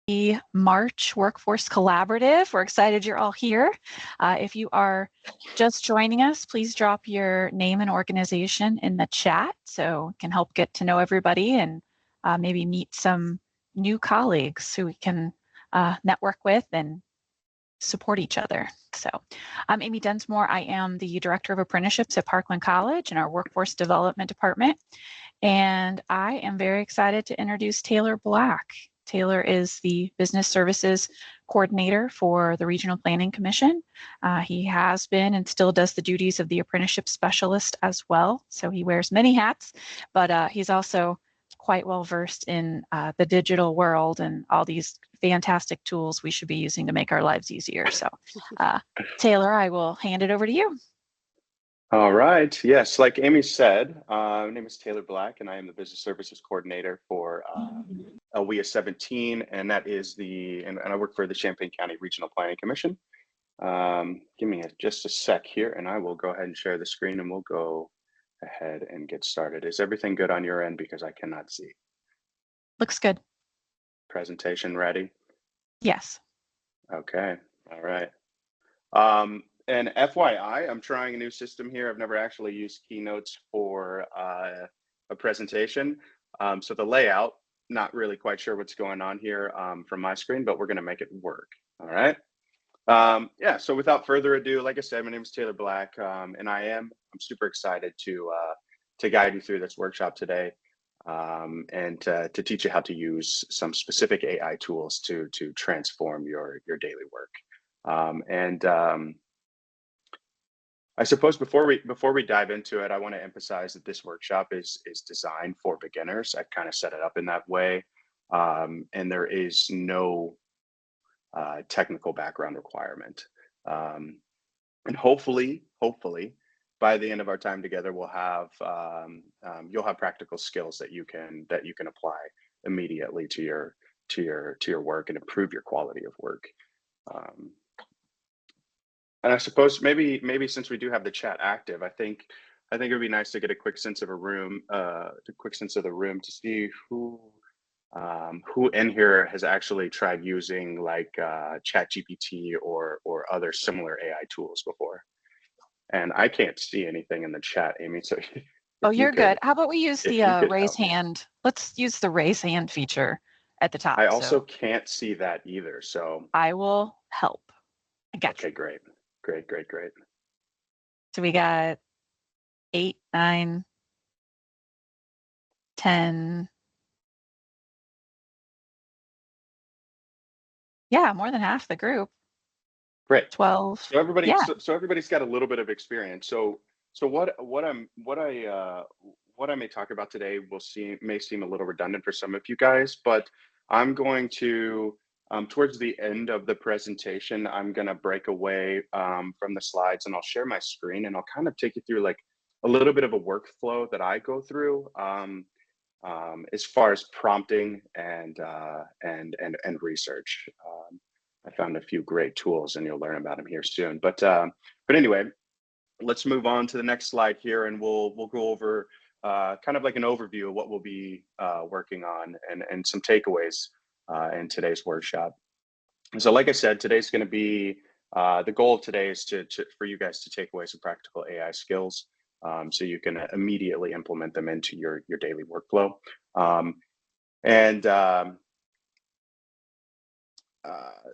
the March Workforce Collaborative. We're excited you're all here. If you are just joining us, please drop your name and organization in the chat so we can help get to know everybody and maybe meet some new colleagues who we can network with and support each other. So I'm Amy Densmore. I am the Director of Apprenticeships at Parkland College in our Workforce Development Department. And I am very excited to introduce Taylor Black. Taylor is the Business Services Coordinator for the Regional Planning Commission. He has been and still does the duties of the Apprenticeship Specialist as well. So he wears many hats, but he's also quite well versed in the digital world and all these fantastic tools we should be using to make our lives easier. So Taylor, I will hand it over to you. All right. Yes, like Amy said, my name is Taylor Black, and I am the Business Services Coordinator for LWIA 17, and that is and I work for the Champaign County Regional Planning Commission. Give me just a sec here, and I will go ahead and share the screen, and we'll go ahead and get started. Is everything good on your end? Because I cannot see. Looks good. Presentation ready? Yes. Okay. All right. And FYI, I'm trying a new system here. I've never actually used Keynotes for a presentation. So the layout, not really quite sure what's going on here from my screen, but we're going to make it work. All right. Yeah, so without further ado, like I said, my name is Taylor Black, and I'm super excited to guide you through this workshop today and to teach you how to use some specific AI tools to transform your daily work. I suppose before we dive into it, I want to emphasize that this workshop is designed for beginners. I've kind of set it up in that way, and there is no technical background requirement. And hopefully, by the end of our time together, we'll have you'll have practical skills that you can apply immediately to your work and improve your quality of work. And I suppose maybe since we do have the chat active, I think it would be nice to get a quick sense of the room to see who in here has actually tried using like ChatGPT or other similar AI tools before. And I can't see anything in the chat, Amy. So oh, you're good. How about we use the raise hand? Let's use the raise hand feature at the top. I also can't see that either. So I will help. I got you. Okay, great. So we got 8, 9, 10. Yeah, more than half the group. Great. 12. So everybody, yeah. so everybody's got a little bit of experience. So what I may talk about today may seem a little redundant for some of you guys, but I'm going to towards the end of the presentation, I'm going to break away from the slides, and I'll share my screen, and I'll kind of take you through like a little bit of a workflow that I go through as far as prompting and research. I found a few great tools, and you'll learn about them here soon. But anyway, let's move on to the next slide here, and we'll go over kind of like an overview of what we'll be working on and some takeaways in today's workshop. So like I said, today's going to be the goal of today is for you guys to take away some practical AI skills so you can immediately implement them into your daily workflow.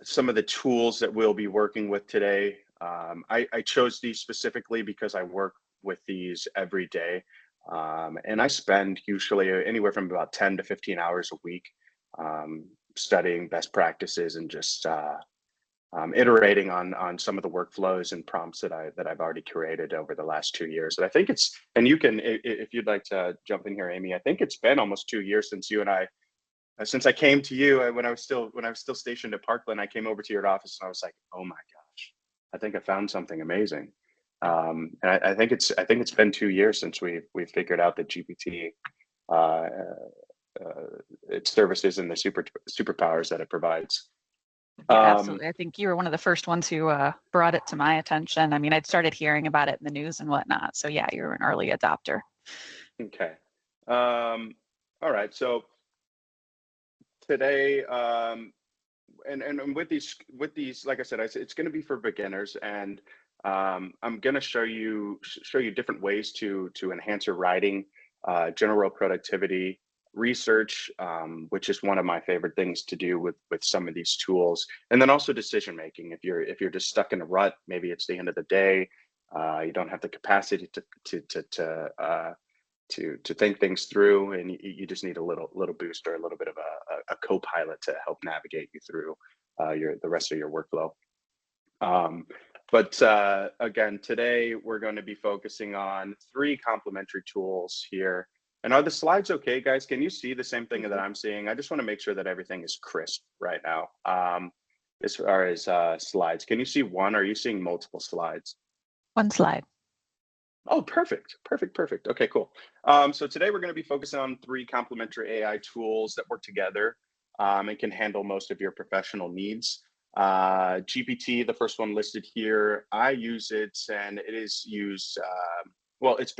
Some of the tools that we'll be working with today, I chose these specifically because I work with these every day. And I spend usually anywhere from about 10 to 15 hours a week studying best practices and just iterating on some of the workflows and prompts that I've already created over the last 2 years. And I think and you can, if you'd like to jump in here, Amy, I think it's been almost 2 years since I came to you when I was still stationed at Parkland. I came over to your office and I was like, oh my gosh, I think I found something amazing. And I think it's been 2 years since we figured out that GPT, its services and the superpowers that it provides. Yeah, absolutely. I think you were one of the first ones who brought it to my attention. I mean, I'd started hearing about it in the news and whatnot. So yeah, you're an early adopter. Okay. All right. So today, and with these, like I said, it's going to be for beginners, and I'm going to show you different ways to enhance your writing, general productivity, research, which is one of my favorite things to do with some of these tools, and then also decision making. If you're just stuck in a rut, maybe it's the end of the day, you don't have the capacity to think things through, and you just need a little boost or a little bit of a co-pilot to help navigate you through the rest of your workflow. But again, today we're going to be focusing on 3 complementary tools here. And are the slides okay, guys? Can you see the same thing that I'm seeing? I just want to make sure that everything is crisp right now. As far as slides, can you see one? Are you seeing multiple slides? One slide. Oh, perfect. Okay, cool. So today we're going to be focusing on 3 complementary AI tools that work together and can handle most of your professional needs. GPT, the first one listed here, I use it, and it is used, well, it's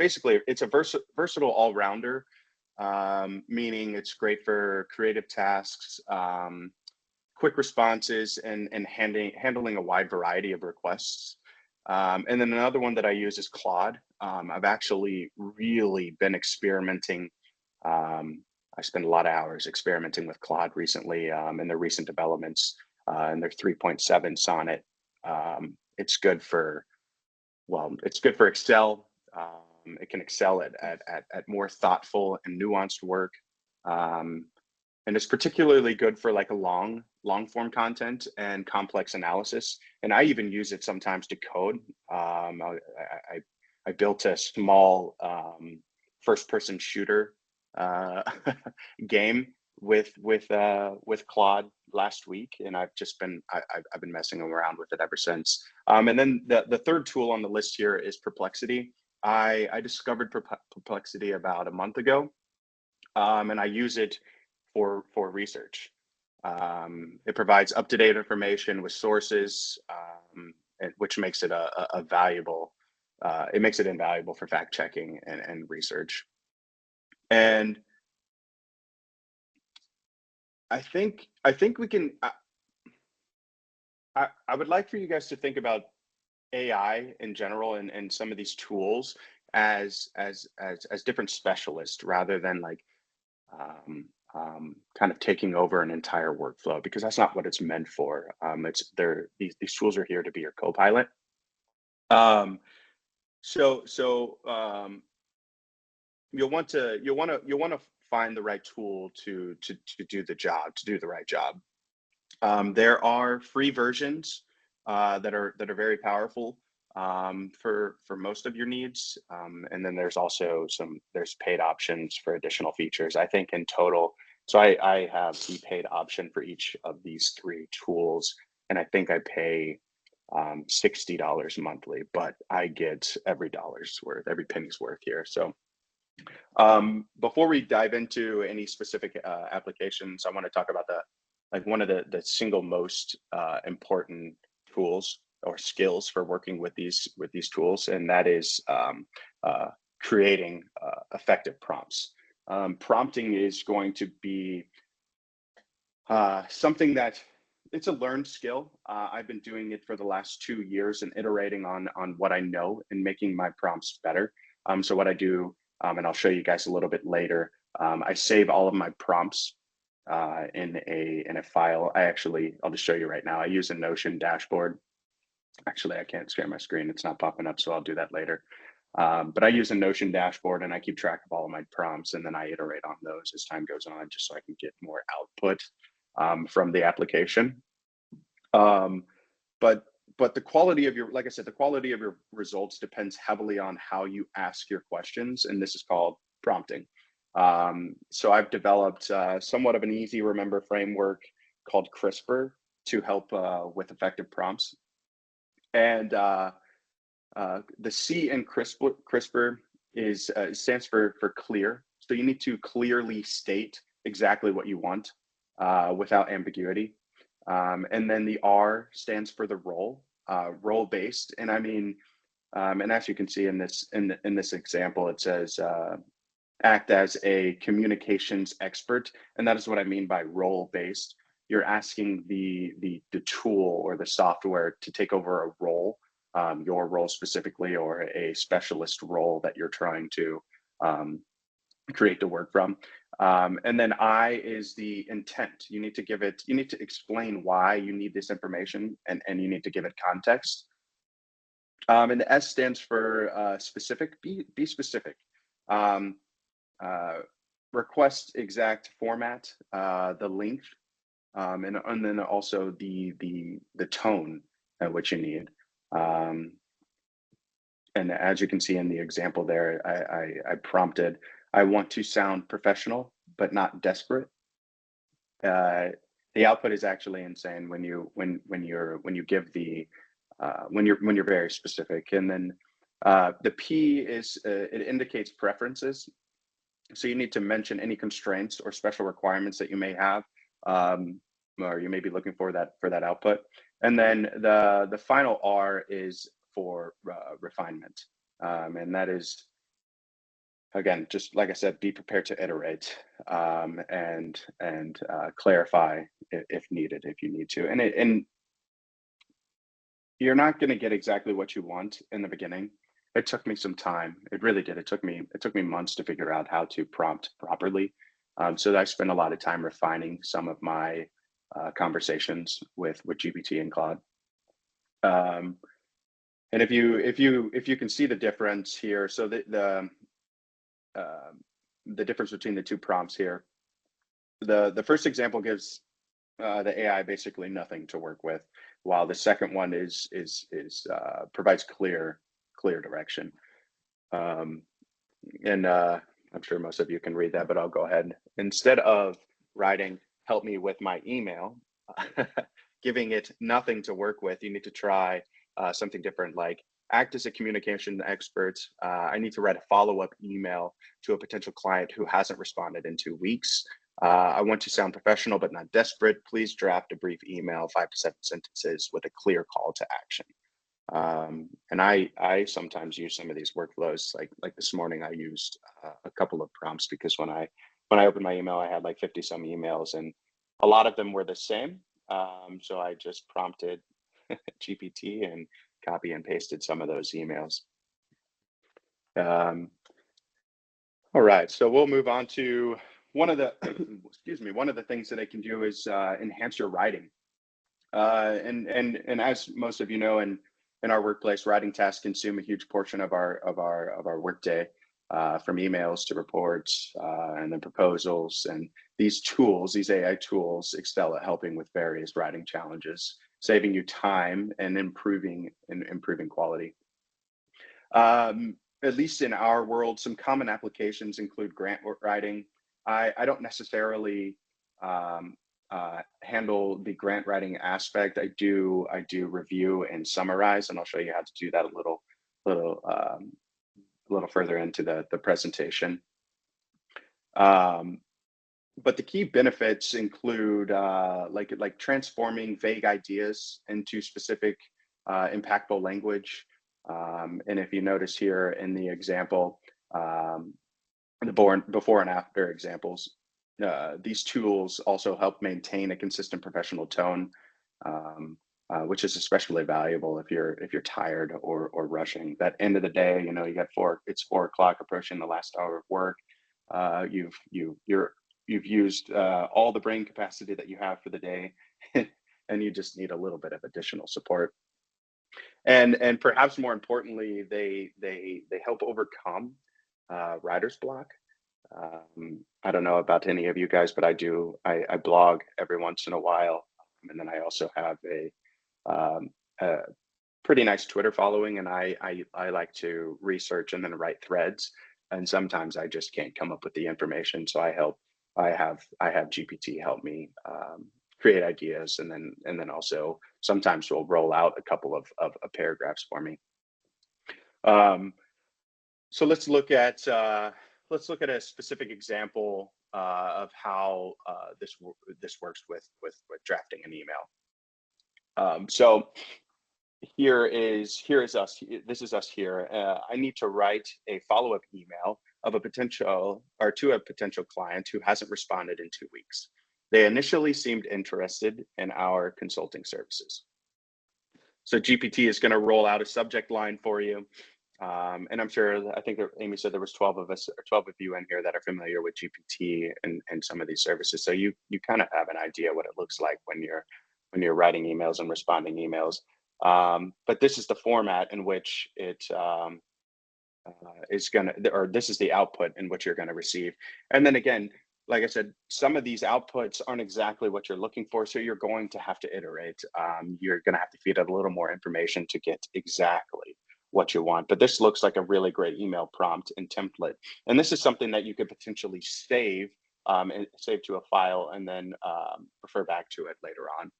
a versatile all-rounder, meaning it's great for creative tasks, quick responses, and handling a wide variety of requests. And then another one that I use is Claude. I've actually really been experimenting. I spent a lot of hours experimenting with Claude recently in their recent developments in their 3.7 Sonnet. It's good for, it's good for Excel. It can excel at more thoughtful and nuanced work. And it's particularly good for like a long form content and complex analysis. And I even use it sometimes to code. I built a small first person shooter game with Claude last week, and I've been messing around with it ever since. And then the third tool on the list here is Perplexity. I discovered Perplexity about a month ago, and I use it for research. It provides up-to-date information with sources, which makes it a valuable. It makes it invaluable for fact checking and research. And I think we can. I would like for you guys to think about AI in general and some of these tools as different specialists rather than like kind of taking over an entire workflow, because that's not what it's meant for. These tools are here to be your co-pilot. Um, so you'll want to find the right tool to do the job, to do the right job. There are free versions that are very powerful for most of your needs, and then there's also there's paid options for additional features. I think in total, so I have the paid option for each of these 3 tools, and I think I pay $60 monthly, but I get every dollar's worth, every penny's worth here. So before we dive into any specific applications, I want to talk about one of the single most important tools or skills for working with these tools, and that is creating effective prompts. Prompting is going to be something that it's a learned skill. I've been doing it for the last 2 years and iterating on what I know and making my prompts better. So what I do, and I'll show you guys a little bit later, I save all of my prompts in a file. I'll just show you right now. I use a Notion dashboard. Actually, I can't share my screen. It's not popping up, so I'll do that later. But I use a Notion dashboard and I keep track of all of my prompts, and then I iterate on those as time goes on, just so I can get more output from the application. But the quality of like I said, the quality of your results depends heavily on how you ask your questions, and this is called prompting. So I've developed somewhat of an easy remember framework called CRISPR to help with effective prompts. And the C in CRISPR stands for clear. So you need to clearly state exactly what you want without ambiguity. And then the R stands for the role, role based. And I mean, and as you can see in this example, it says act as a communications expert, and that is what I mean by role based. you're asking the tool or the software to take over a role, your role specifically, or a specialist role that you're trying to create the work from. And then I is the intent. You need to explain why you need this information, and you need to give it context. And the S stands for specific. Be specific. Um, uh, Request exact format, the length, and then also the tone at which you need. Um, and as you can see in the example there, I prompted, I want to sound professional but not desperate. Uh, the output is actually insane when you give the when you're very specific. And then the P is it indicates preferences. So you need to mention any constraints or special requirements that you may have, or you may be looking for that output. And then the final R is for refinement, and that is, again, just like I said, be prepared to iterate, and clarify if needed, if you need to. And you're not going to get exactly what you want in the beginning. It took me some time. It really did. It took me months to figure out how to prompt properly. So I spent a lot of time refining some of my conversations with GPT and Claude. Um, and if you can see the difference here, so uh, the difference between the two prompts here. The first example gives the AI basically nothing to work with, while the second one is provides clear direction. Um, and I'm sure most of you can read that, but I'll go ahead. Instead of writing "help me with my email," giving it nothing to work with, you need to try something different, like act as a communication expert. I need to write a follow-up email to a potential client who hasn't responded in 2 weeks. I want to sound professional but not desperate. Please draft a brief email, 5 to 7 sentences, with a clear call to action. And I sometimes use some of these workflows. Like this morning, I used a couple of prompts because when I opened my email, I had like 50 some emails, and a lot of them were the same. So I just prompted GPT and copy and pasted some of those emails. Um, all right, so we'll move on to one of the excuse me. One of the things that I can do is enhance your writing. And as most of you know, in our workplace, writing tasks consume a huge portion of our workday, from emails to reports, and then proposals. And these AI tools, excel at helping with various writing challenges, saving you time and improving quality. At least in our world, some common applications include grant writing. I don't necessarily um, handle the grant writing aspect. I do review and summarize, and I'll show you how to do that little a little further into the presentation. But the key benefits include like transforming vague ideas into specific, impactful language. And if you notice here in the example, the before and after examples, these tools also help maintain a consistent professional tone, um, which is especially valuable if you're tired or rushing. That end of the day, you got it's 4 o'clock, approaching the last hour of work. You've used all the brain capacity that you have for the day, and you just need a little bit of additional support. And perhaps more importantly, they help overcome writer's block. I don't know about any of you guys, but I do. I blog every once in a while, and then I also have a pretty nice Twitter following, and I like to research and then write threads. And sometimes I just can't come up with the information, so I have GPT help me create ideas, and then also sometimes we'll roll out a couple of paragraphs for me. So let's look at a specific example of how this works with drafting an email. So here is us. This is us here. I need to write a follow-up email of a potential or to a potential client who hasn't responded in 2 weeks. They initially seemed interested in our consulting services. So GPT is going to roll out a subject line for you. And I'm sure, I think Amy said there was 12 of us, or 12 of you in here that are familiar with GPT and some of these services. So you kind of have an idea what it looks like when you're writing emails and responding emails. But this is the format in which it is going to, or this is the output in which you're going to receive. And then again, like I said, some of these outputs aren't exactly what you're looking for, so you're going to have to iterate. You're going to have to feed it a little more information to get exactly what you want. But this looks like a really great email prompt and template. And this is something that you could potentially save and save to a file and then refer back to it later on.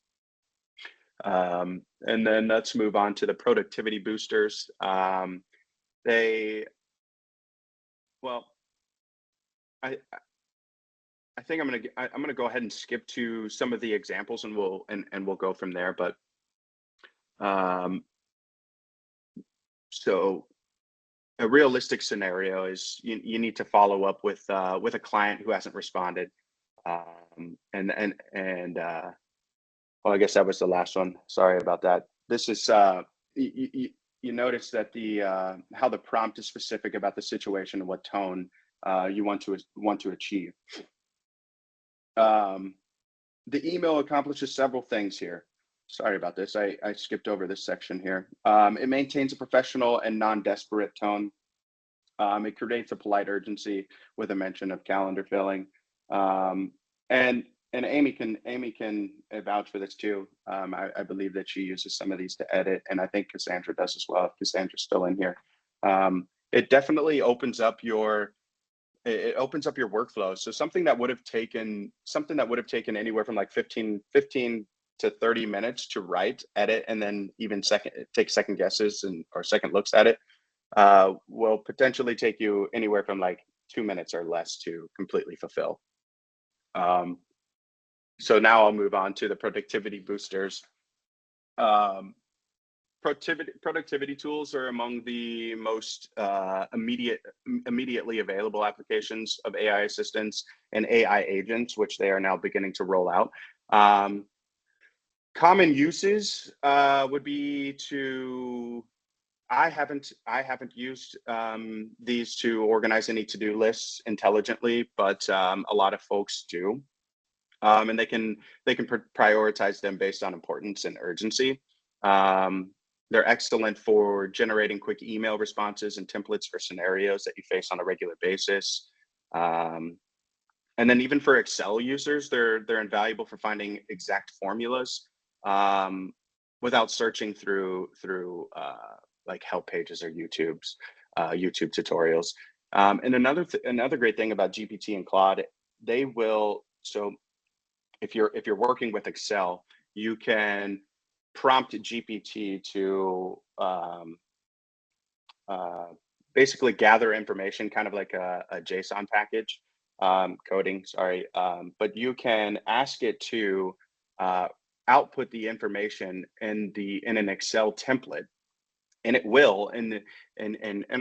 And then let's move on to the productivity boosters. Well, I think I'm gonna go ahead and skip to some of the examples, and we'll go from there. But so a realistic scenario is you need to follow up with a client who hasn't responded, well, I guess that was the last one. Sorry about that. This is you notice that the how the prompt is specific about the situation and what tone you want to achieve. The email accomplishes several things here. Sorry about this. I skipped over this section here. It maintains a professional and non-desperate tone. It creates a polite urgency with a mention of calendar filling. And Amy can vouch for this too. I believe that she uses some of these to edit, and I think Cassandra does as well. If Cassandra's still in here, it definitely opens up your workflow. So something that would have taken anywhere from like 15 to 30 minutes to write, edit, and then even take second guesses or second looks at it, will potentially take you anywhere from like 2 minutes or less to completely fulfill. So now I'll move on to the productivity boosters. Productivity tools are among the most immediately available applications of AI assistants and AI agents, which they are now beginning to roll out. Common uses would be to, I haven't used these to organize any to-do lists intelligently, but a lot of folks do. And they can prioritize them based on importance and urgency. They're excellent for generating quick email responses and templates for scenarios that you face on a regular basis. And then even for Excel users, they're invaluable for finding exact formulas without searching through like help pages or YouTube tutorials. And another great thing about GPT and Claude, they will, so if you're working with Excel, you can prompt GPT to basically gather information, kind of like a JSON package, coding, sorry. But you can ask it to output the information in an Excel template, and it will, and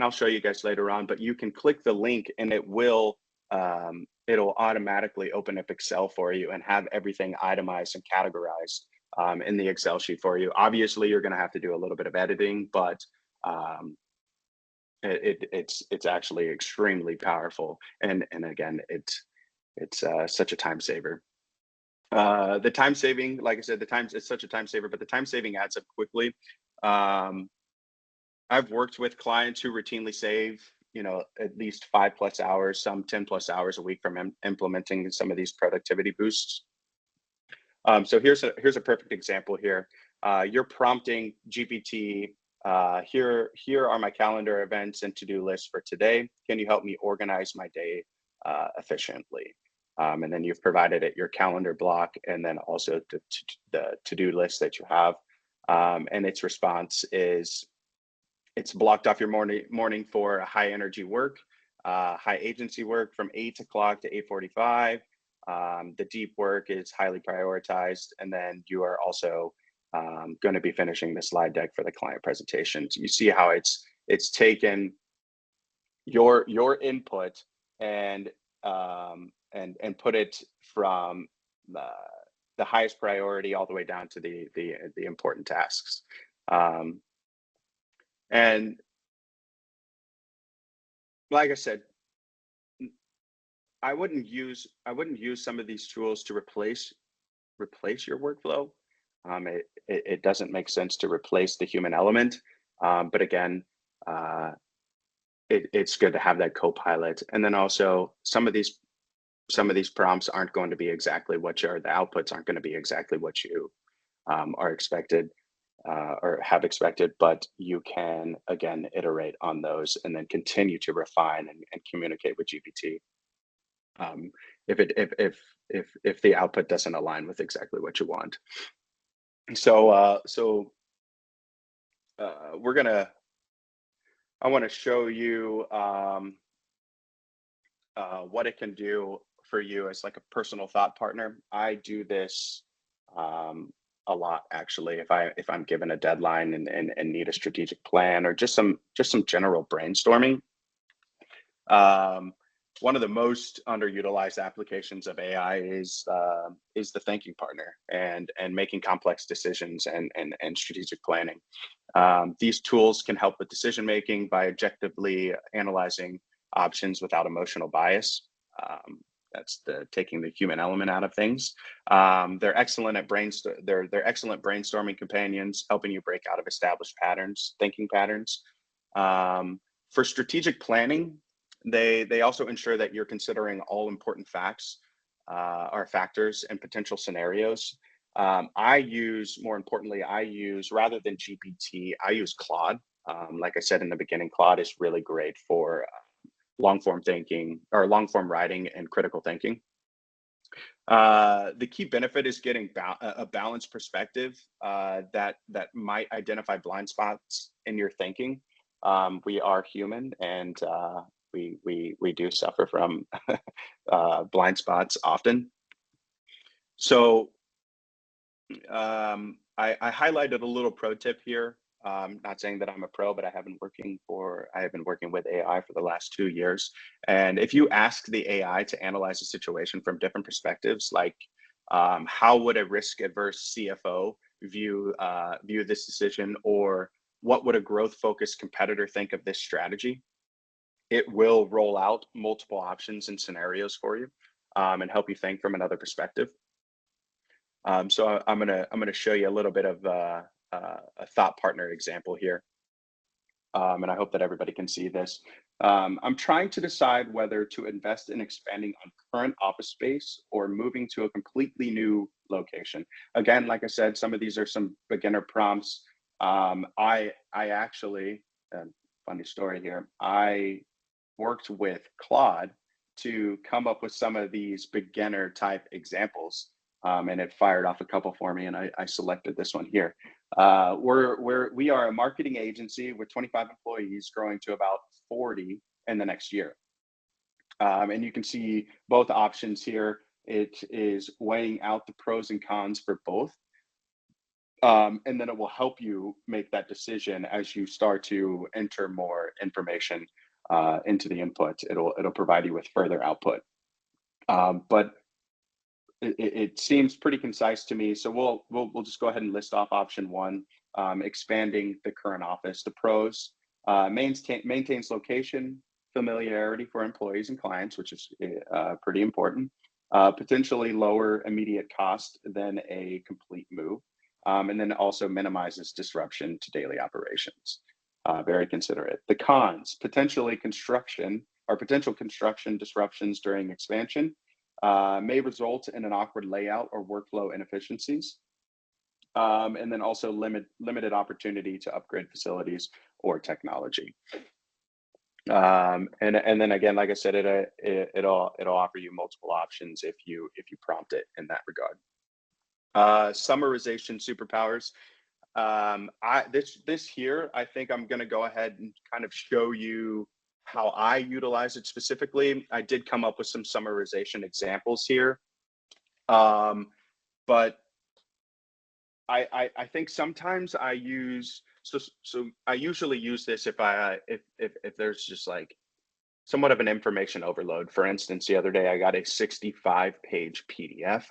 I'll show you guys later on, but you can click the link and it will, it'll automatically open up Excel for you and have everything itemized and categorized in the Excel sheet for you. Obviously, you're going to have to do a little bit of editing, but it's actually extremely powerful. And again, it's such a time saver. The time saving, like I said, it's such a time saver, but the time saving adds up quickly. I've worked with clients who routinely save, at least 5+ hours, some 10+ hours a week from implementing some of these productivity boosts. So here's a perfect example here. You're prompting GPT, here are my calendar events and to-do lists for today. Can you help me organize my day efficiently? And then you've provided it your calendar block and then also the to-do list that you have. And its response is, it's blocked off your morning for high energy work, high agency work from 8 o'clock to 8:45. The deep work is highly prioritized, and then you are also going to be finishing the slide deck for the client presentations. You see how it's taken your input and put it from the highest priority all the way down to the important tasks. Um, and like I said, I wouldn't use some of these tools to replace your workflow. It doesn't make sense to replace the human element. But again, uh, it's good to have that co-pilot. And then also some of these prompts aren't going to be exactly what the outputs aren't going to be exactly what you are expected or have expected, but you can again iterate on those and then continue to refine and communicate with GPT. Um, if it if the output doesn't align with exactly what you want. So we're gonna I want to show you what it can do for you as like a personal thought partner. I do this a lot actually. If I'm given a deadline and need a strategic plan or just some general brainstorming. Um, One of the most underutilized applications of AI is the thinking partner and making complex decisions and strategic planning. These tools can help with decision making by objectively analyzing options without emotional bias. Um, that's the taking the human element out of things. They're excellent at they're excellent brainstorming companions, helping you break out of established thinking patterns. Um, for strategic planning, they also ensure that you're considering all important facts or factors and potential scenarios. More importantly, I use, rather than GPT, I use Claude. Like I said in the beginning, Claude is really great for long form thinking or long form writing and critical thinking. The key benefit is getting a balanced perspective that might identify blind spots in your thinking. We are human, and we do suffer from blind spots often. So I highlighted a little pro tip here. Not saying that I'm a pro, but I have been working with AI for the last 2 years. And if you ask the AI to analyze a situation from different perspectives, like how would a risk-averse CFO view this decision, or what would a growth-focused competitor think of this strategy? It will roll out multiple options and scenarios for you and help you think from another perspective. I'm gonna show you a little bit of a thought partner example here, and I hope that everybody can see this. I'm trying to decide whether to invest in expanding on current office space or moving to a completely new location. Again, like I said, some of these are some beginner prompts. I actually, funny story here. I worked with Claude to come up with some of these beginner type examples. And it fired off a couple for me, and I selected this one here. We are a marketing agency with 25 employees, growing to about 40 in the next year. And you can see both options here. It is weighing out the pros and cons for both. And then it will help you make that decision as you start to enter more information into the input. It'll provide you with further output. But it seems pretty concise to me. So we'll just go ahead and list off option one, expanding the current office. The pros: maintains location familiarity for employees and clients, which is pretty important. Potentially lower immediate cost than a complete move, and then also minimizes disruption to daily operations. Very considerate. The cons: potential construction disruptions during expansion. May result in an awkward layout or workflow inefficiencies, and then also limited opportunity to upgrade facilities or technology. And then again, like I said, it'll offer you multiple options if you prompt it in that regard. Summarization superpowers. This here, I think I'm going to go ahead and kind of show you how I utilize it specifically. I did come up with some summarization examples here, but I think sometimes I use so I usually use this if there's just like somewhat of an information overload. For instance, the other day I got a 65-page PDF.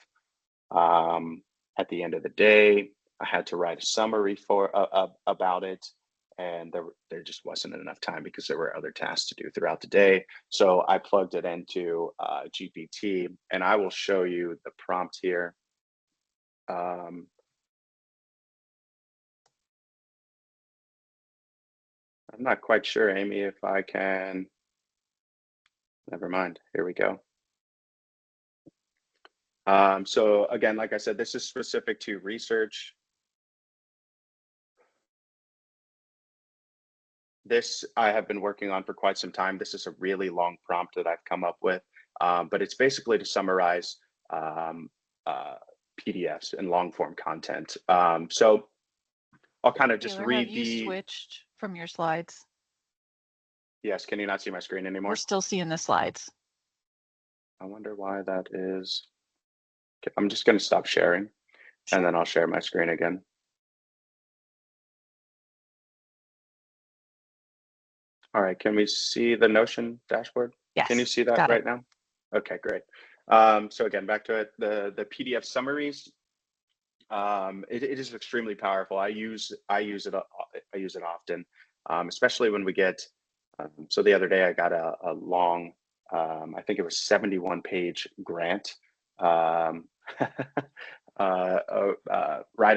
At the end of the day, I had to write a summary for about it, and there just wasn't enough time because there were other tasks to do throughout the day. So I plugged it into GPT, and I will show you the prompt here. Um, I'm not quite sure, Amy, if I can. Never mind. Here we go. So again, like I said, this is specific to research. This I have been working on for quite some time. This is a really long prompt that I've come up with, but it's basically to summarize um, uh, PDFs and long form content. So I'll kind of just Taylor, have read you the, switched from your slides? yes, can you not see my screen We're anymore? still seeing the slides. I wonder why that is. Okay, I'm just going to stop sharing and then I'll share my screen again. All right, can we see the Notion dashboard? Yes. Can you see that right now? Okay, great. So again, back to it, the PDF summaries. It is extremely powerful. I use it often, especially when we get. So the other day I got a long, I think it was 71-page grant, write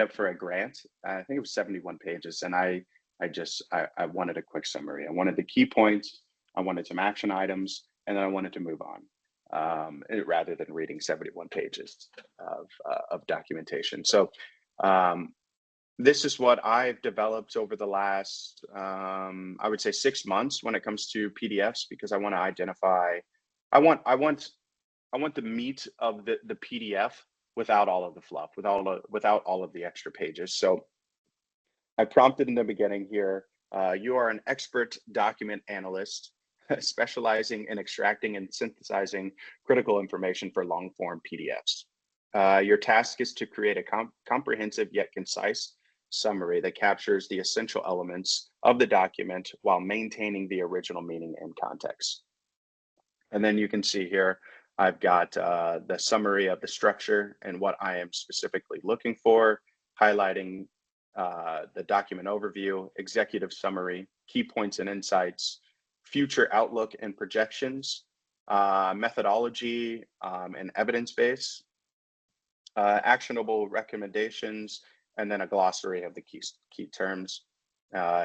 up for a grant. I think it was 71 pages, and I I wanted a quick summary. I wanted the key points. I wanted some action items, and then I wanted to move on. Rather than reading 71 pages of documentation. So this is what I've developed over the last, I would say 6 months when it comes to PDFs, because I want to identify, I want the meat of the PDF without all of the fluff, without all of the extra pages. So I prompted in the beginning here, you are an expert document analyst specializing in extracting and synthesizing critical information for long form PDFs. Your task is to create a comprehensive yet concise summary that captures the essential elements of the document while maintaining the original meaning and context. And then you can see here, I've got the summary of the structure and what I am specifically looking for, highlighting the document overview, executive summary, key points and insights, future outlook and projections, methodology and evidence base, actionable recommendations, and then a glossary of the key terms.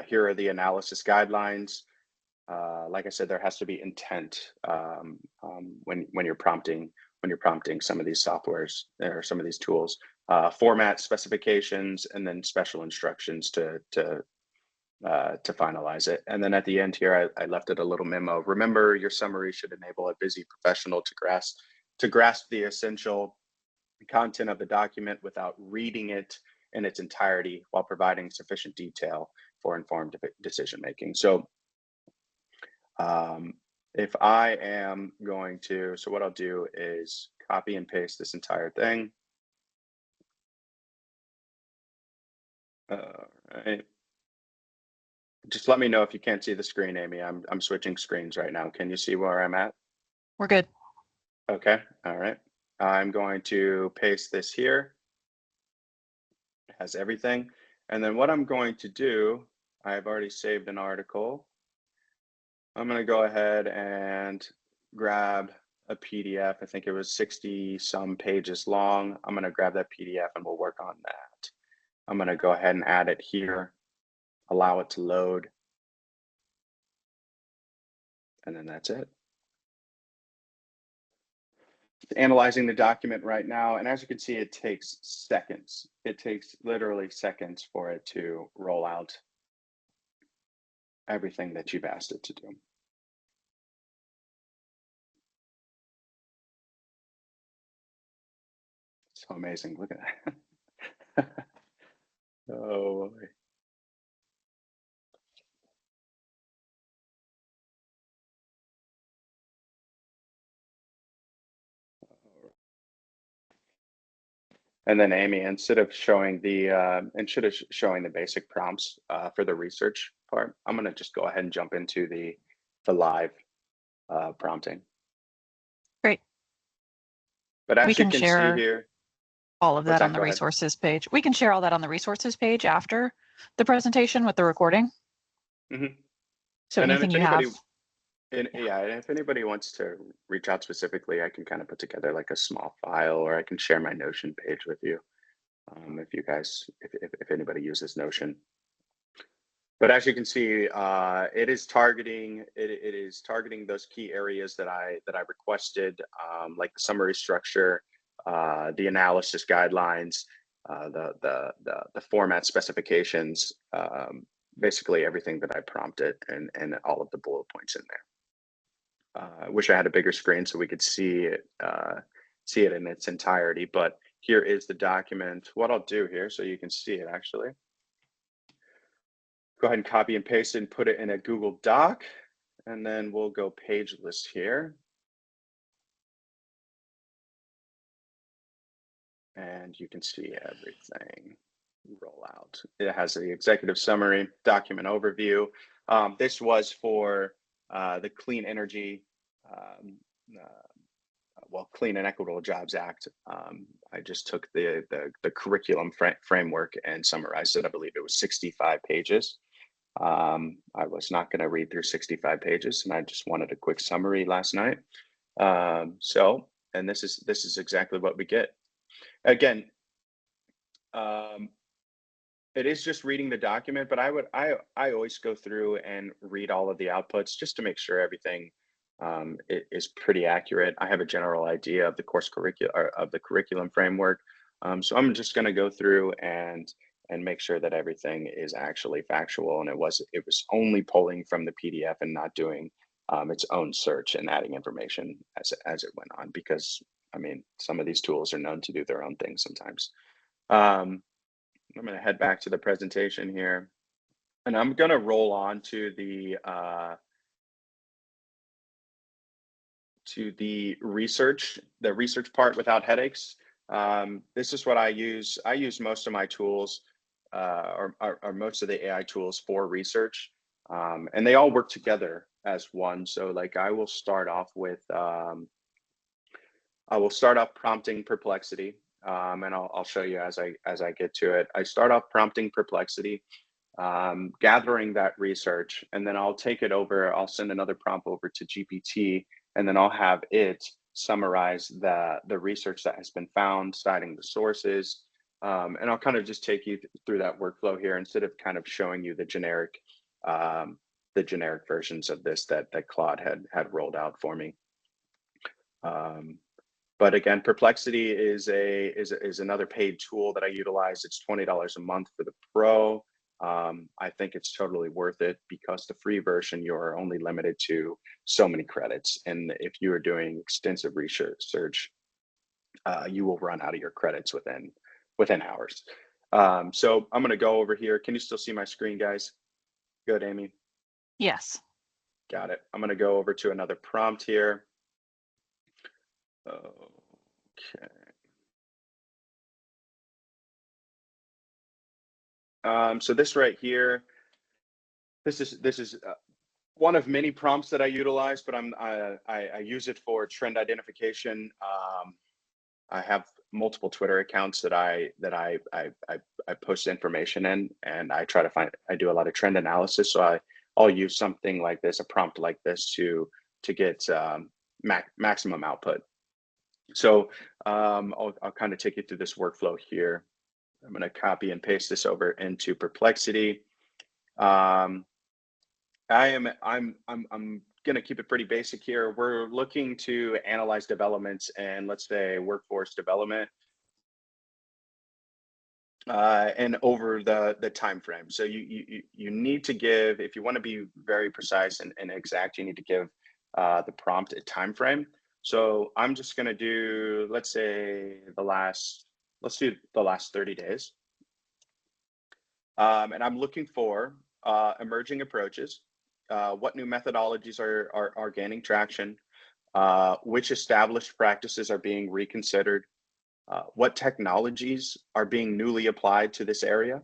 Here are the analysis guidelines. Like I said, there has to be intent when you're prompting some of these softwares or some of these tools. Format specifications and then special instructions to finalize it. And then at the end here, I left it a little memo. Remember, your summary should enable a busy professional to grasp the essential content of the document without reading it in its entirety, while providing sufficient detail for informed decision making. So if I am going to, so what I'll do is copy and paste this entire thing. All right. Just let me know if you can't see the screen, Amy. I'm switching screens right now. Can you see where I'm at? We're good. Okay. All right. I'm going to paste this here. It has everything. And then what I'm going to do, I've already saved an article. I'm going to go ahead and grab a PDF. I think it was 60 some pages long. I'm going to grab that PDF and we'll work on that. I'm going to go ahead and add it here, allow it to load. And then that's it. Analyzing the document right now. And as you can see, it takes seconds. It takes literally seconds for it to roll out everything that you've asked it to do. So amazing. Look at that. Oh boy. And then Amy, instead of showing the basic prompts for the research part, I'm going to just go ahead and jump into the live prompting. Great. But as We you can can see share. here, all of What's that on that? the Go ahead. resources page. We can share all that on the resources page after the presentation with the recording. Hmm. So And then anything if you have. anybody, yeah, and if anybody wants to reach out specifically, I can kind of put together like a small file, or I can share my Notion page with you, if you guys, if anybody uses Notion. But as you can see, it is targeting those key areas that I requested, like the summary structure, the analysis guidelines, the format specifications, basically everything that I prompted, and all of the bullet points in there. I wish I had a bigger screen so we could see it in its entirety. But here is the document. What I'll do here, so you can see it actually. Go ahead and copy and paste it and put it in a Google Doc, and then we'll go pageless here. And you can see everything roll out. It has the executive summary, document overview. This was for the Clean Energy, um, Clean and Equitable Jobs Act. I just took the curriculum framework and summarized it. I believe it was 65 pages. I was not going to read through 65 pages, and I just wanted a quick summary last night. And this is exactly what we get. Again, it is just reading the document, but I always go through and read all of the outputs just to make sure everything is pretty accurate. I have a general idea of the curriculum framework, so I'm just going to go through and make sure that everything is actually factual. And it was only pulling from the PDF and not doing its own search and adding information as it went on, because I mean, some of these tools are known to do their own thing sometimes. I'm going to head back to the presentation here, and I'm going to roll on to the research part without headaches. This is what I use. I use most of my tools, or most of the AI tools for research, and they all work together as one. So like I will start off prompting Perplexity, and I'll show you as I get to it. I start off prompting Perplexity, gathering that research, and then I'll take it over. I'll send another prompt over to GPT, and then I'll have it summarize the research that has been found, citing the sources, and I'll kind of just take you through that workflow here instead of kind of showing you the generic versions of this that Claude had rolled out for me. But again, Perplexity is another paid tool that I utilize. It's $20 a month for the Pro. I think it's totally worth it because the free version, you're only limited to so many credits. And if you are doing extensive research, you will run out of your credits within hours. So I'm going to go over here. Can you still see my screen, guys? Good, Amy? Yes. Got it. I'm going to go over to another prompt here. Okay. So this right here, this is one of many prompts that I utilize, but I use it for trend identification. I have multiple Twitter accounts that I post information in, and I try to I do a lot of trend analysis. So I'll use something like this, a prompt like this, to get maximum output. So I'll kind of take you through this workflow here. I'm going to copy and paste this over into Perplexity. I'm going to keep it pretty basic here. We're looking to analyze developments and, let's say, workforce development, and over the time frame. So you need to give, if you want to be very precise and exact, you need to give the prompt a time frame. So I'm just going to do, let's do the last 30 days. And I'm looking for emerging approaches, what new methodologies are gaining traction, which established practices are being reconsidered, what technologies are being newly applied to this area.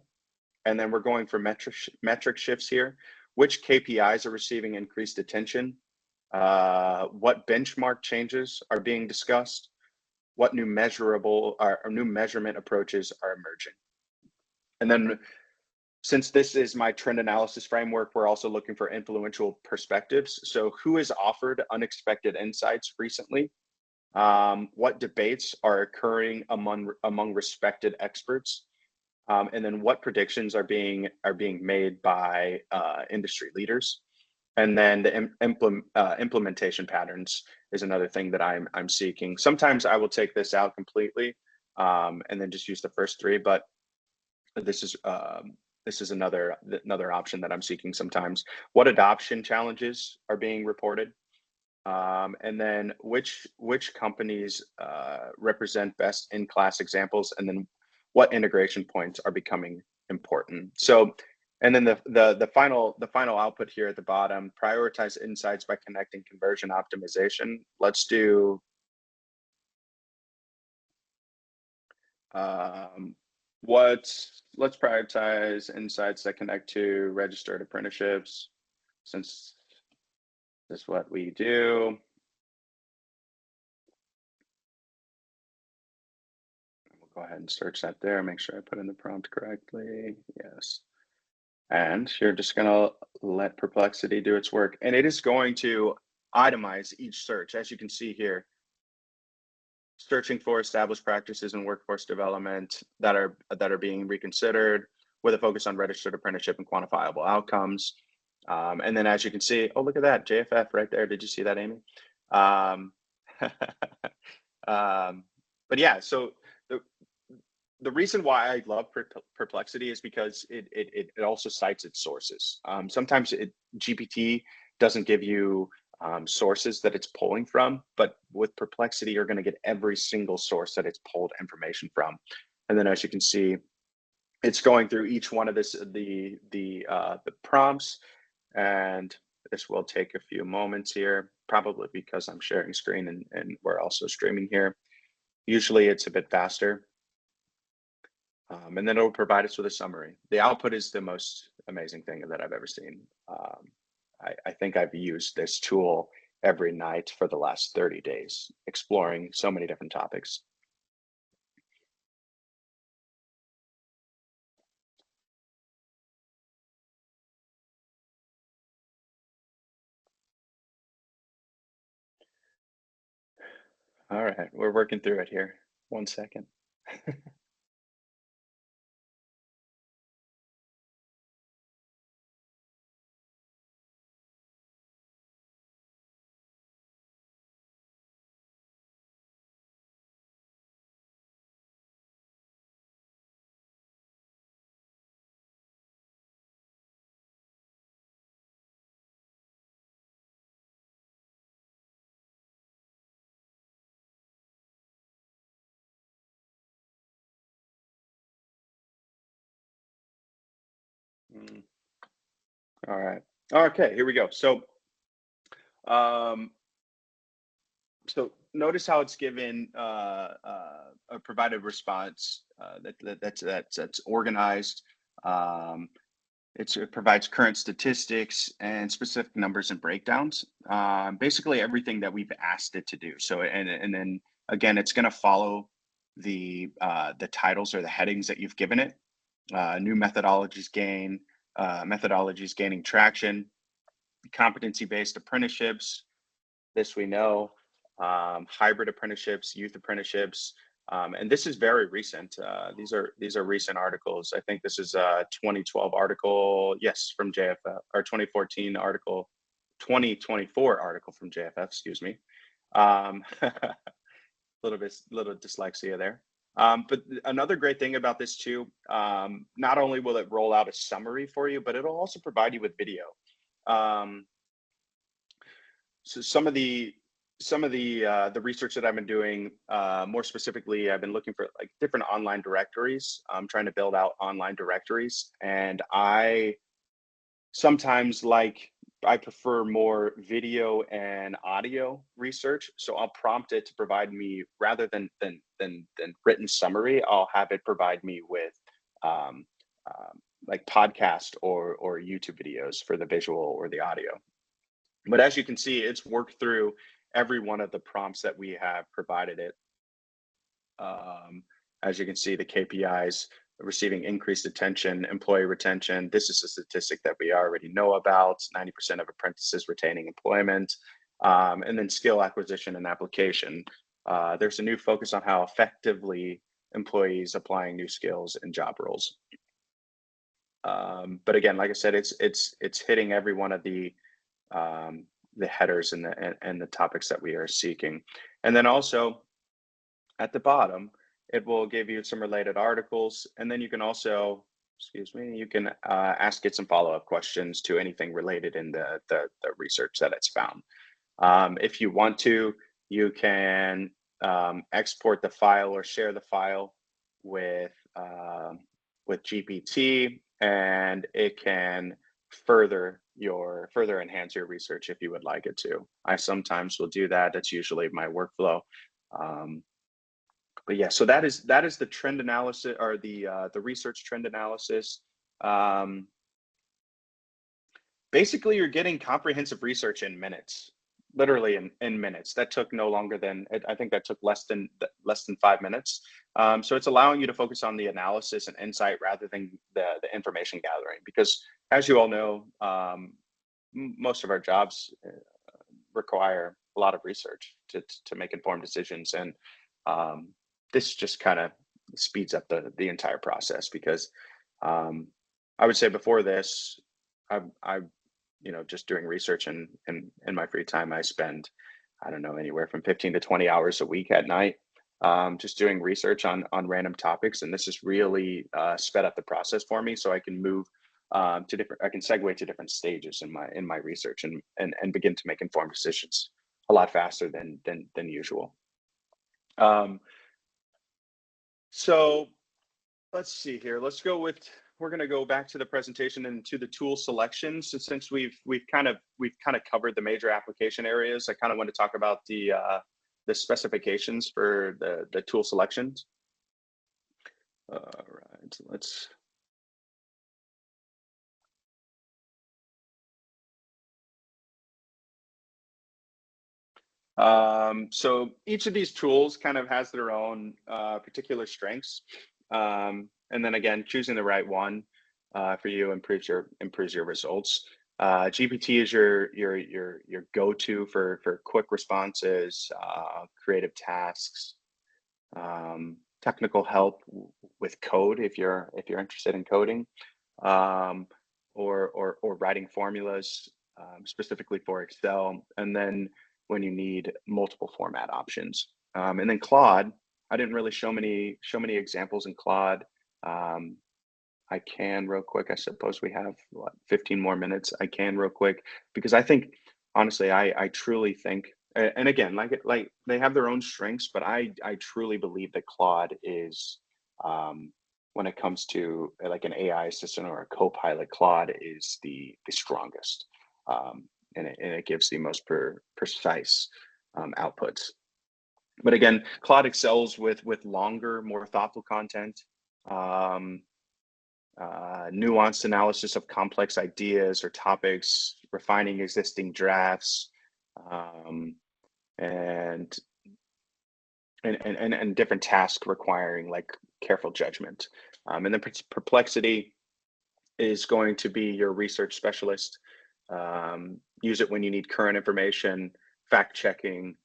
And then we're going for metric shifts here, which KPIs are receiving increased attention, what benchmark changes are being discussed, what new measurable or new measurement approaches are emerging. And then since this is my trend analysis framework, we're also looking for influential perspectives. So who has offered unexpected insights recently? What debates are occurring among respected experts? And then what predictions are being made by industry leaders? And then the implementation patterns is another thing that I'm seeking. Sometimes I will take this out completely and then just use the first three, but this is another option that I'm seeking sometimes. What adoption challenges are being reported? And then which companies represent best in class examples, and then what integration points are becoming important. So, and then the final output here at the bottom: prioritize insights by connecting conversion optimization. Let's do let's prioritize insights that connect to registered apprenticeships, since this is what we do. Go ahead and search that there, make sure I put in the prompt correctly. Yes. And you're just gonna let Perplexity do its work. And it is going to itemize each search. As you can see here, searching for established practices in workforce development that are being reconsidered with a focus on registered apprenticeship and quantifiable outcomes. And then as you can see, oh, look at that, JFF right there. Did you see that, Amy? But yeah, so the reason why I love Perplexity is because it also cites its sources. Sometimes GPT doesn't give you sources that it's pulling from, but with Perplexity, you're going to get every single source that it's pulled information from. And then as you can see, it's going through each one of the prompts, and this will take a few moments here, probably because I'm sharing screen and we're also streaming here. Usually it's a bit faster. And then it'll provide us with a summary. The output is the most amazing thing that I've ever seen. I think I've used this tool every night for the last 30 days, exploring so many different topics. All right, we're working through it here. 1 second. All right. Okay, here we go. Um, so notice how it's given a provided response that's organized. It provides current statistics and specific numbers and breakdowns. Basically everything that we've asked it to do. So and then again, it's going to follow the titles or the headings that you've given it. New methodologies gaining traction, competency-based apprenticeships. This we know. Hybrid apprenticeships, youth apprenticeships, and this is very recent. These are recent articles. I think this is a 2012 article, yes, from JFF, or 2014 article, 2024 article from JFF. Excuse me. Little dyslexia there. But another great thing about this too, not only will it roll out a summary for you, but it'll also provide you with video. So some of the research that I've been doing, more specifically, I've been looking for like different online directories. I'm trying to build out online directories, and I sometimes I prefer more video and audio research. So I'll prompt it to provide me, rather than written summary, I'll have it provide me with um, like podcast or YouTube videos for the visual or the audio. But as you can see, it's worked through every one of the prompts that we have provided it. As you can see, the KPIs receiving increased attention, employee retention. This is a statistic that we already know about, 90% of apprentices retaining employment. And then skill acquisition and application. There's a new focus on how effectively employees applying new skills in job roles. But again, like I said, it's hitting every one of the headers and the topics that we are seeking. And then also at the bottom, it will give you some related articles, and then you can also, you can ask it some follow-up questions to anything related in the research that it's found. If you want to, you can export the file or share the file with GPT, and it can further enhance your research if you would like it to. I sometimes will do that. That's usually my workflow. But yeah, so that is the trend analysis, or the research trend analysis. Basically, you're getting comprehensive research in minutes, literally in minutes. That took no longer than, I think that took less than 5 minutes. So it's allowing you to focus on the analysis and insight rather than the information gathering, because as you all know, most of our jobs require a lot of research to make informed decisions, and this just kind of speeds up the entire process, because I would say before this, I just doing research in my free time, I spend, I don't know, anywhere from 15 to 20 hours a week at night, just doing research on random topics. And this has really sped up the process for me, so I can move I can segue to different stages in my research, and begin to make informed decisions a lot faster than usual. So let's see here. We're going to go back to the presentation and to the tool selections. And since we've kind of covered the major application areas, I kind of want to talk about the specifications for the tool selections. All right, let's. So each of these tools kind of has their own particular strengths. And then again, choosing the right one for you improves your results. GPT is your go-to for quick responses, creative tasks, technical help with code if you're interested in coding, or writing formulas specifically for Excel, and then when you need multiple format options. And then Claude, I didn't really show many examples in Claude. I can real quick. I suppose we have 15 more minutes. I can real quick, because I think, honestly, I truly think, and again, like they have their own strengths, but I truly believe that Claude is, when it comes to like an AI assistant or a co-pilot, Claude is the strongest, and it gives the most precise outputs. But again, Claude excels with longer, more thoughtful content, nuanced analysis of complex ideas or topics, refining existing drafts, and different tasks requiring like careful judgment. And then Perplexity is going to be your research specialist. Use it when you need current information, fact checking,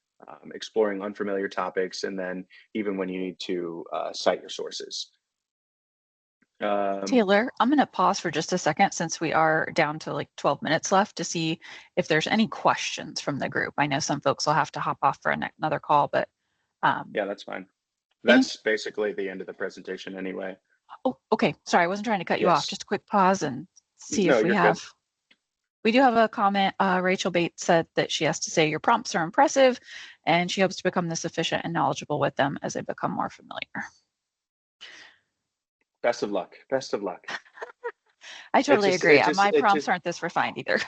exploring unfamiliar topics, and then even when you need to cite your sources. Taylor, I'm going to pause for just a second, since we are down to like 12 minutes left, to see if there's any questions from the group. I know some folks will have to hop off for another call, but yeah, that's fine. That's basically the end of the presentation anyway. Oh, okay. Sorry, I wasn't trying to cut you off. Just a quick pause and see if we have. Good. We do have a comment. Rachel Bates said that she has to say your prompts are impressive, and she hopes to become this efficient and knowledgeable with them as they become more familiar. Best of luck. Best of luck. I totally agree. My prompts aren't this refined either.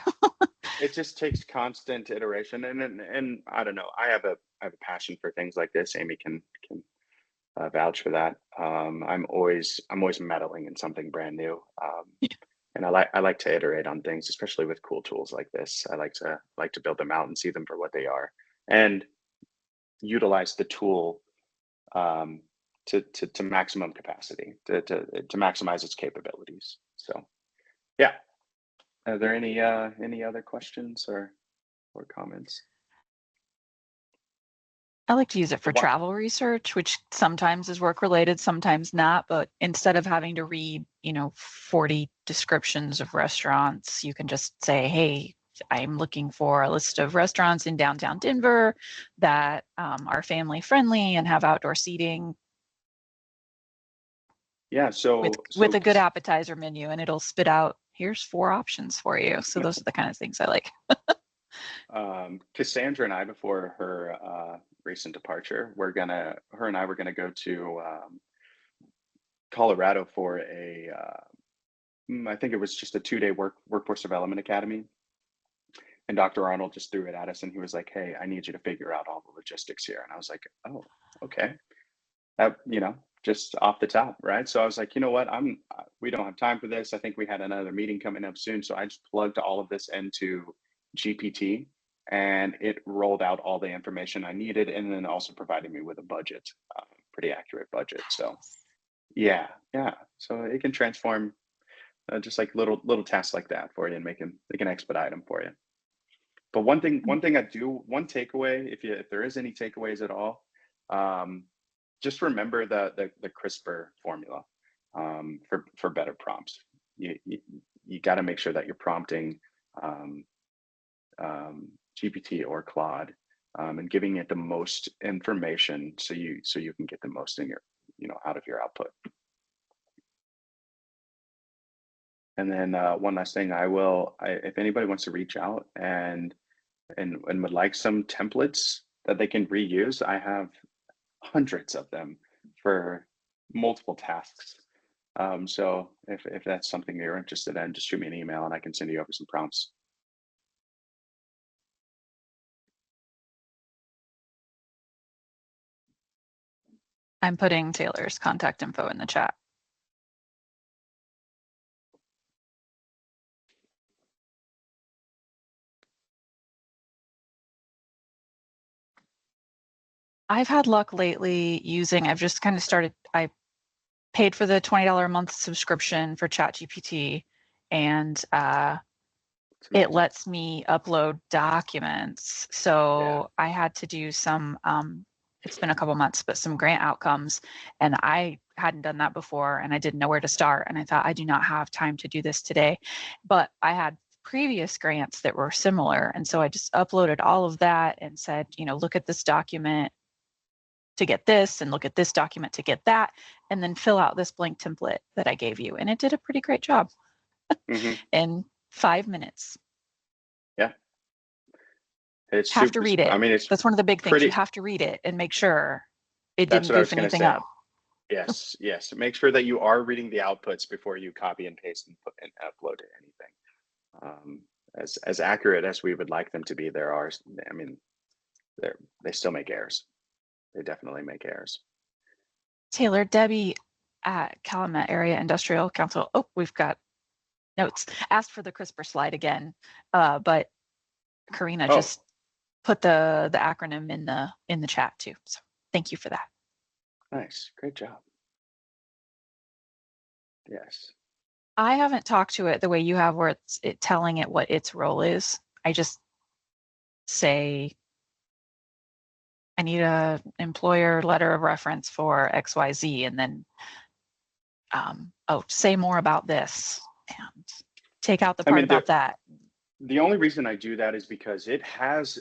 It just takes constant iteration, and I don't know. I have a passion for things like this. Amy can vouch for that. I'm always meddling in something brand new, and I like to iterate on things, especially with cool tools like this. I like to build them out and see them for what they are, and utilize the tool to maximum capacity, to maximize its capabilities. So yeah. Are there any other questions or comments? I like to use it for What? travel research, which sometimes is work related, sometimes not. But instead of having to read, 40 descriptions of restaurants, you can just say, hey, I'm looking for a list of restaurants in downtown Denver that are family friendly and have outdoor seating. Yeah. With a good appetizer menu, and it'll spit out, here's 4 options for you. So those are the kind of things I like. Cassandra and I, before her recent departure, her and I were gonna go to Colorado for I think it was just a 2-day workforce development academy. And Dr. Arnold just threw it at us and he was like, hey, I need you to figure out all the logistics here. And I was like, oh, okay. That, just off the top, right? So I was like, you know what, we don't have time for this. I think we had another meeting coming up soon. So I just plugged all of this into GPT and it rolled out all the information I needed and then also provided me with a budget, pretty accurate budget. So yeah. So it can transform just like little tasks like that for you and they can expedite them for you. But one thing I do, one takeaway, if there is any takeaways at all, just remember the CRISPR formula for better prompts. You got to make sure that you're prompting GPT or Claude and giving it the most information so you can get the most in your out of your output. And then one last thing, if anybody wants to reach out and would like some templates that they can reuse, I have hundreds of them for multiple tasks. So if that's something you're interested in, just shoot me an email and I can send you over some prompts. I'm putting Taylor's contact info in the chat. I've had luck lately I've just kind of started, I paid for the $20 a month subscription for ChatGPT, and it lets me upload documents. So I had to do some, it's been a couple months, but some grant outcomes, and I hadn't done that before and I didn't know where to start. And I thought, I do not have time to do this today, but I had previous grants that were similar. And so I just uploaded all of that and said, look at this document to get this and look at this document to get that, and then fill out this blank template that I gave you. And it did a pretty great job in 5 minutes. Yeah. It's have to read it. I mean, it's that's one of the big things. You have to read it and make sure it didn't goof anything up. Yes. Make sure that you are reading the outputs before you copy and paste and put and upload anything. As accurate as we would like them to be, they still make errors. They definitely make errors. Taylor, Debbie at Calumet Area Industrial Council. Oh, we've got notes. Asked for the CRISPR slide again, but Karina just put the acronym in the chat too. So thank you for that. Nice, great job. Yes. I haven't talked to it the way you have, where it's telling it what its role is. I just say, I need a employer letter of reference for XYZ, and then say more about this and take out the part about that. The only reason I do that is because it has,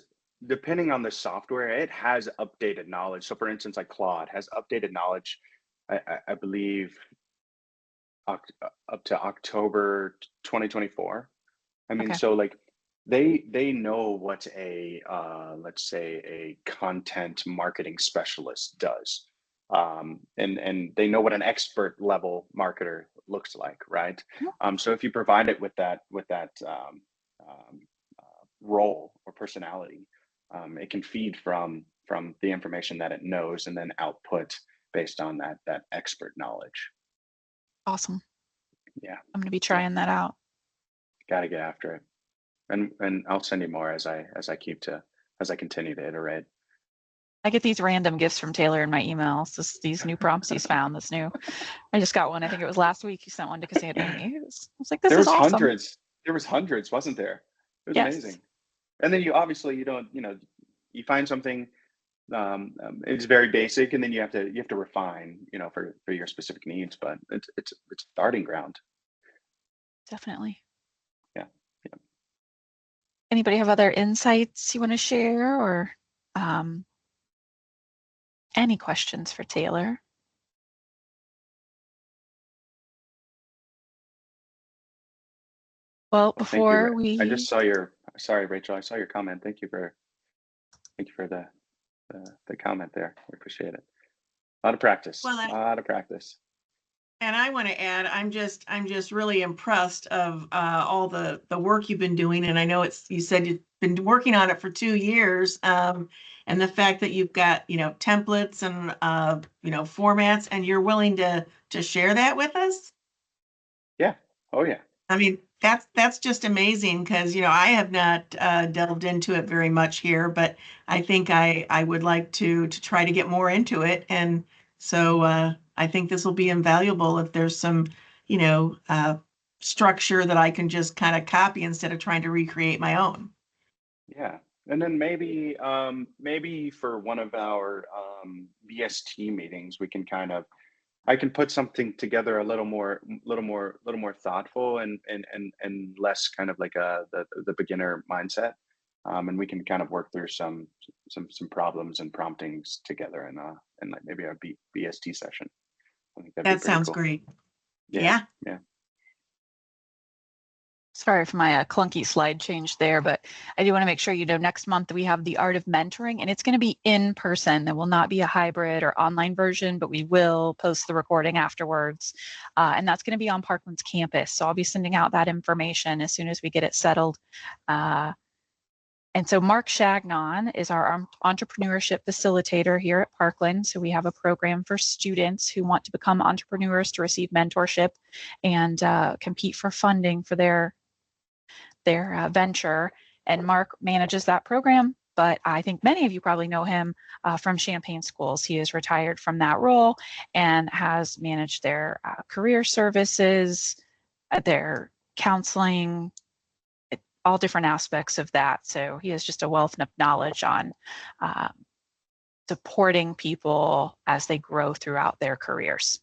depending on the software, it has updated knowledge. So for instance, like Claude has updated knowledge, I believe up to October 2024. I mean, so like they know what let's say a content marketing specialist does. And they know what an expert level marketer looks like, right? So if you provide it with that role or personality, it can feed from the information that it knows and then output based on that expert knowledge. Awesome. Yeah, I'm going to be trying that out. Got to get after it, and I'll send you more as I continue to iterate. I get these random gifts from Taylor in my emails. These new prompts he's found. This new. I just got one. I think it was last week. He sent one to Cassandra and me. I was like, this There is was awesome. hundreds. There was hundreds, wasn't there? It was Yes. amazing. And then you obviously you don't, you find something it's very basic, and then you have to refine, for your specific needs. But it's a starting ground. Definitely. Yeah. Anybody have other insights you want to share, or any questions for Taylor? Well, before we, I just saw sorry, Rachel, I saw your comment. Thank you for the comment there. I appreciate it. A lot of practice. Well, A lot of practice. and I want to add, I'm just really impressed of all the work you've been doing. And I know you said you've been working on it for 2 years. And the fact that you've got, templates and, formats, and you're willing to share that with us. Yeah. Oh yeah. I mean, that's just amazing, because, I have not delved into it very much here, but I think I would like to try to get more into it. And so I think this will be invaluable if there's some, structure that I can just kind of copy instead of trying to recreate my own. Yeah. And then maybe for one of our BST meetings, we can I can put something together a little more thoughtful, and less kind of like the beginner mindset, and we can kind of work through some problems and promptings together in like maybe a BST session. I think that'd be That pretty sounds cool. great. Yeah. sorry for my clunky slide change there, but I do want to make sure next month we have the Art of Mentoring, and it's going to be in person. There will not be a hybrid or online version, but we will post the recording afterwards. And that's going to be on Parkland's campus. So I'll be sending out that information as soon as we get it settled. And so Mark Shagnon is our entrepreneurship facilitator here at Parkland. So we have a program for students who want to become entrepreneurs to receive mentorship and compete for funding for their venture. And Mark manages that program, but I think many of you probably know him from Champaign Schools. He is retired from that role and has managed their career services, their counseling, all different aspects of that. So he has just a wealth of knowledge on supporting people as they grow throughout their careers.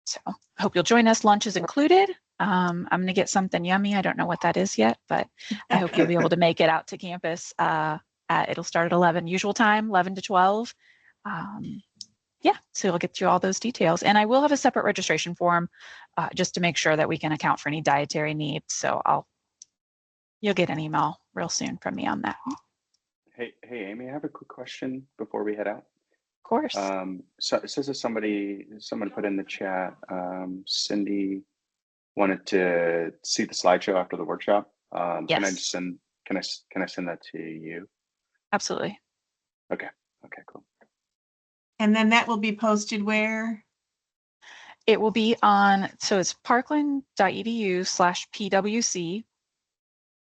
So I hope you'll join us. Lunch is included. I'm going to get something yummy. I don't know what that is yet, but I hope you'll be able to make it out to campus. It'll start at 11, usual time, 11 to 12. Yeah, so it'll get you all those details. And I will have a separate registration form just to make sure that we can account for any dietary needs. So you'll get an email real soon from me on that. Hey, Amy, I have a quick question before we head out. Of course. So it says that someone put in the chat, Cindy wanted to see the slideshow after the workshop. Yes. Can I send that to you? Absolutely. Okay, cool. And then that will be posted where? It will be so it's parkland.edu/PWC.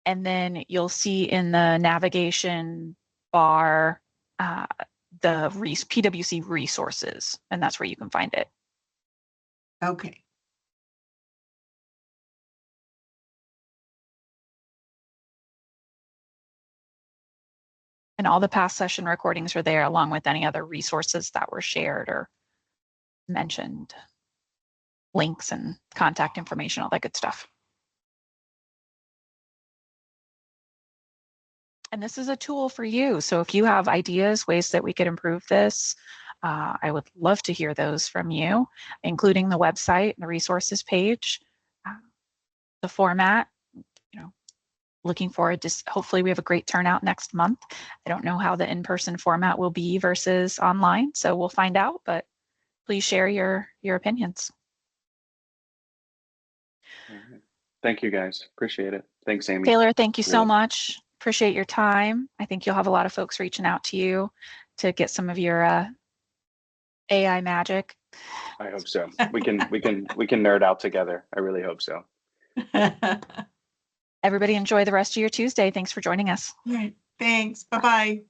And then you'll see in the navigation bar the PWC resources, and that's where you can find it. Okay. And all the past session recordings are there, along with any other resources that were shared or mentioned, links and contact information, all that good stuff. And this is a tool for you. So if you have ideas, ways that we could improve this, I would love to hear those from you, including the website and the resources page, the format. Looking forward to, hopefully we have a great turnout next month. I don't know how the in-person format will be versus online, so we'll find out, but please share your opinions. All right. Thank you guys. Appreciate it. Thanks, Amy. Taylor, thank you so much. Appreciate your time. I think you'll have a lot of folks reaching out to you to get some of your AI magic. I hope so. We can nerd out together. I really hope so. Everybody enjoy the rest of your Tuesday. Thanks for joining us. All right. Thanks. Bye-bye.